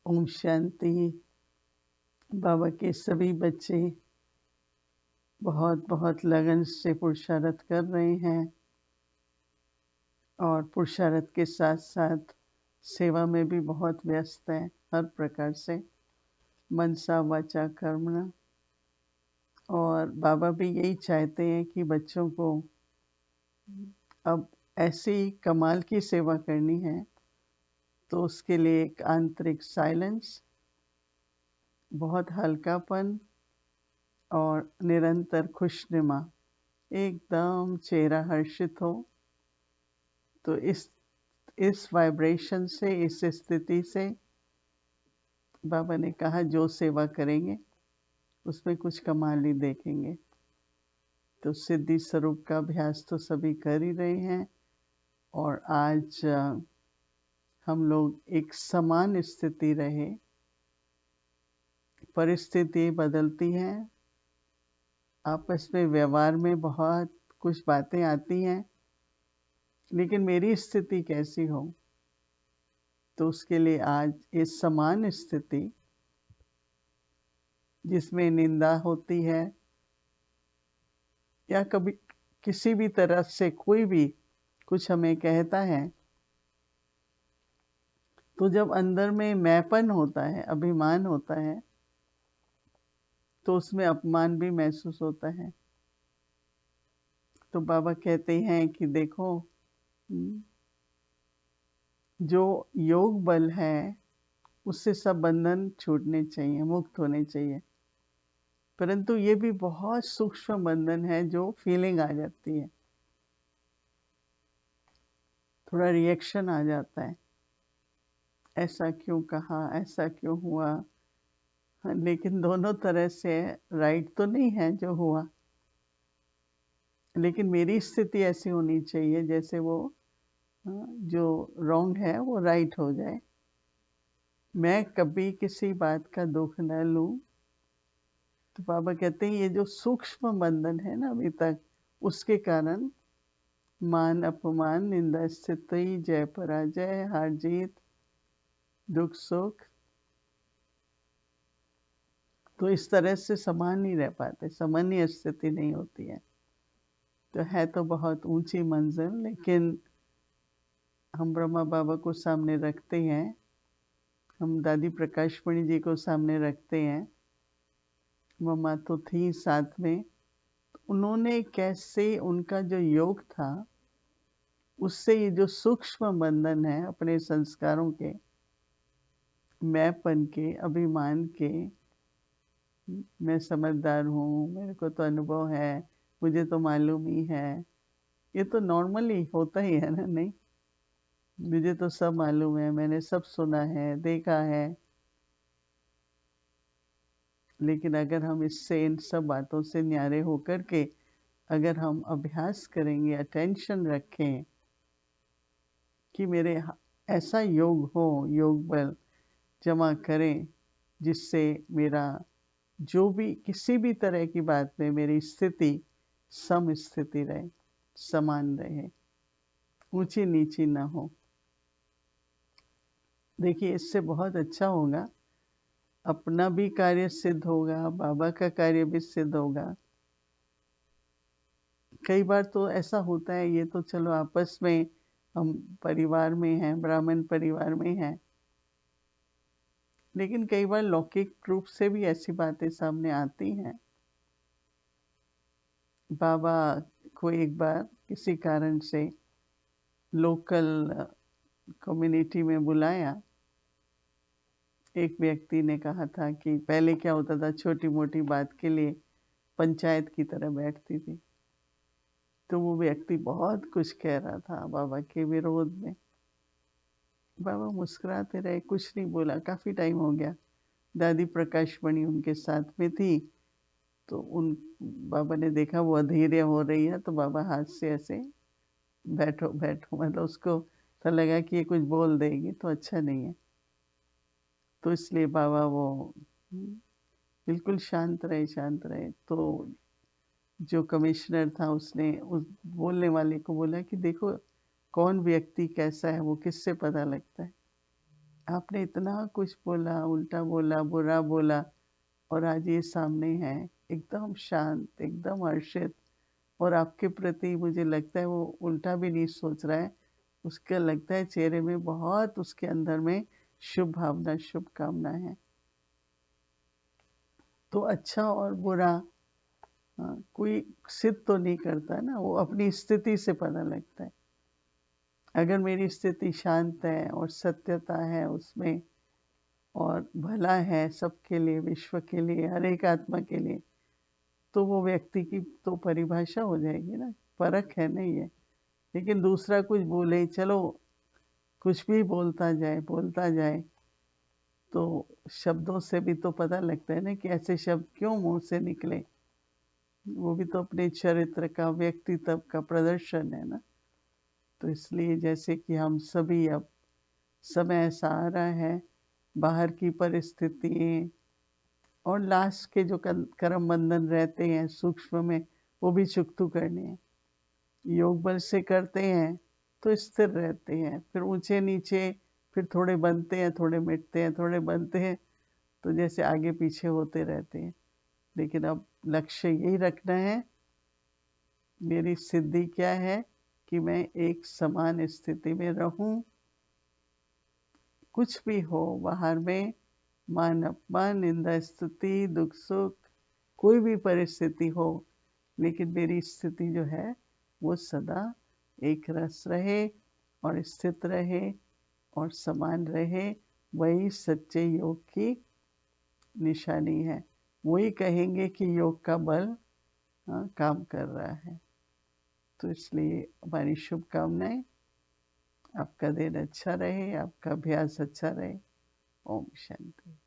ओम शांति। बाबा के सभी बच्चे बहुत बहुत लगन से पुरुषार्थ कर रहे हैं और पुरुषार्थ के साथ साथ सेवा में भी बहुत व्यस्त हैं, हर प्रकार से मनसा वाचा कर्मणा। और बाबा भी यही चाहते हैं कि बच्चों को अब ऐसी कमाल की सेवा करनी है, तो उसके लिए एक आंतरिक साइलेंस, बहुत हल्कापन और निरंतर खुशनुमा, एकदम चेहरा हर्षित हो। तो इस वाइब्रेशन से, इस स्थिति से बाबा ने कहा जो सेवा करेंगे उसमें कुछ कमाल ही देखेंगे। तो सिद्धि स्वरूप का अभ्यास तो सभी कर ही रहे हैं और आज हम लोग एक समान स्थिति रहे। परिस्थिति बदलती हैं, आपस में व्यवहार में बहुत कुछ बातें आती हैं, लेकिन मेरी स्थिति कैसी हो, तो उसके लिए आज इस समान स्थिति जिसमें निंदा होती है या कभी किसी भी तरह से कोई भी कुछ हमें कहता है, तो जब अंदर में मैंपन होता है, अभिमान होता है, तो उसमें अपमान भी महसूस होता है। तो बाबा कहते हैं कि देखो, जो योग बल है उससे सब बंधन छूटने चाहिए, मुक्त होने चाहिए। परंतु ये भी बहुत सूक्ष्म बंधन है जो फीलिंग आ जाती है, थोड़ा रिएक्शन आ जाता है, ऐसा क्यों कहा, ऐसा क्यों हुआ। लेकिन दोनों तरह से राइट तो नहीं है जो हुआ, लेकिन मेरी स्थिति ऐसी होनी चाहिए जैसे वो जो रॉन्ग है वो राइट हो जाए। मैं कभी किसी बात का दुख न लूं। तो बाबा कहते हैं ये जो सूक्ष्म बंधन है ना अभी तक, उसके कारण मान अपमान, निंदा स्थिति, जय पराजय, हार जीत, दुख सुख, तो इस तरह से समान नहीं रह पाते, सामान्य स्थिति नहीं होती है। तो है तो बहुत ऊंची मंजिल, लेकिन हम ब्रह्मा बाबा को सामने रखते हैं, हम दादी प्रकाशमणि जी को सामने रखते हैं। मम्मा तो थी साथ में, उन्होंने कैसे उनका जो योग था उससे ये जो सूक्ष्म बंधन है अपने संस्कारों के, मैंपन के, अभिमान के, मैं समझदार हूँ, मेरे को तो अनुभव है, मुझे तो मालूम ही है, ये तो नॉर्मली होता ही है ना। नहीं, मुझे तो सब मालूम है, मैंने सब सुना है, देखा है। लेकिन अगर हम इससे, इन सब बातों से न्यारे होकर के अगर हम अभ्यास करेंगे, अटेंशन रखें कि मेरे ऐसा योग हो, योग बल जमा करें जिससे मेरा जो भी किसी भी तरह की बात में मेरी स्थिति सम स्थिति रहे, समान रहे, ऊंची नीची ना हो। देखिए इससे बहुत अच्छा होगा, अपना भी कार्य सिद्ध होगा, बाबा का कार्य भी सिद्ध होगा। कई बार तो ऐसा होता है, ये तो चलो आपस में हम परिवार में हैं, ब्राह्मण परिवार में हैं, लेकिन कई बार लौकिक रूप से भी ऐसी बातें सामने आती हैं। बाबा को एक बार किसी कारण से लोकल कम्युनिटी में बुलाया। एक व्यक्ति ने कहा था कि पहले क्या होता था, छोटी मोटी बात के लिए पंचायत की तरह बैठती थी। तो वो व्यक्ति बहुत कुछ कह रहा था बाबा के विरोध में। बाबा मुस्कुराते रहे, कुछ नहीं बोला। काफी टाइम हो गया, दादी प्रकाशमणि उनके साथ में थी। तो उन बाबा ने देखा वो अधीर हो रही है, तो बाबा हाथ से ऐसे बैठो बैठो, मतलब उसको तो लगा कि ये कुछ बोल देगी तो अच्छा नहीं है, तो इसलिए बाबा वो बिल्कुल शांत रहे, शांत रहे। तो जो कमिश्नर था उसने उस बोलने वाले को बोला कि देखो कौन व्यक्ति कैसा है वो किससे पता लगता है। आपने इतना कुछ बोला, उल्टा बोला, बुरा बोला, और आज ये सामने है एकदम शांत, एकदम हर्षित, और आपके प्रति मुझे लगता है वो उल्टा भी नहीं सोच रहा है। उसका लगता है चेहरे में बहुत, उसके अंदर में शुभ भावना, शुभकामना है। तो अच्छा और बुरा कोई सिद्ध तो नहीं करता ना, वो अपनी स्थिति से पता लगता है। अगर मेरी स्थिति शांत है और सत्यता है उसमें, और भला है सबके लिए, विश्व के लिए, हर एक आत्मा के लिए, तो वो व्यक्ति की तो परिभाषा हो जाएगी ना, परख है नहीं है। लेकिन दूसरा कुछ बोले, चलो कुछ भी बोलता जाए, तो शब्दों से भी तो पता लगता है ना कि ऐसे शब्द क्यों मुंह से निकले। वो भी तो अपने चरित्र का, व्यक्तित्व का प्रदर्शन है ना। तो इसलिए जैसे कि हम सभी, अब समय ऐसा आ रहा है, बाहर की परिस्थितियाँ और लास्ट के जो कर्म बंधन रहते हैं सूक्ष्म में, वो भी चुकतू करने हैं। योग बल से करते हैं तो स्थिर रहते हैं, फिर ऊंचे नीचे, फिर थोड़े बनते हैं, थोड़े मिटते हैं, थोड़े बनते हैं, तो जैसे आगे पीछे होते रहते हैं। लेकिन अब लक्ष्य यही रखना है, मेरी सिद्धि क्या है कि मैं एक समान स्थिति में रहूं, कुछ भी हो बाहर में, मान अपमान, निंदा स्तुति, दुख सुख, कोई भी परिस्थिति हो, लेकिन मेरी स्थिति जो है वो सदा एक रस रहे और स्थित रहे और समान रहे। वही सच्चे योग की निशानी है। वही कहेंगे कि योग का बल काम कर रहा है। तो इसलिए हमारी शुभकामनाएं, आपका दिन अच्छा रहे, आपका अभ्यास अच्छा रहे। ओम शांति।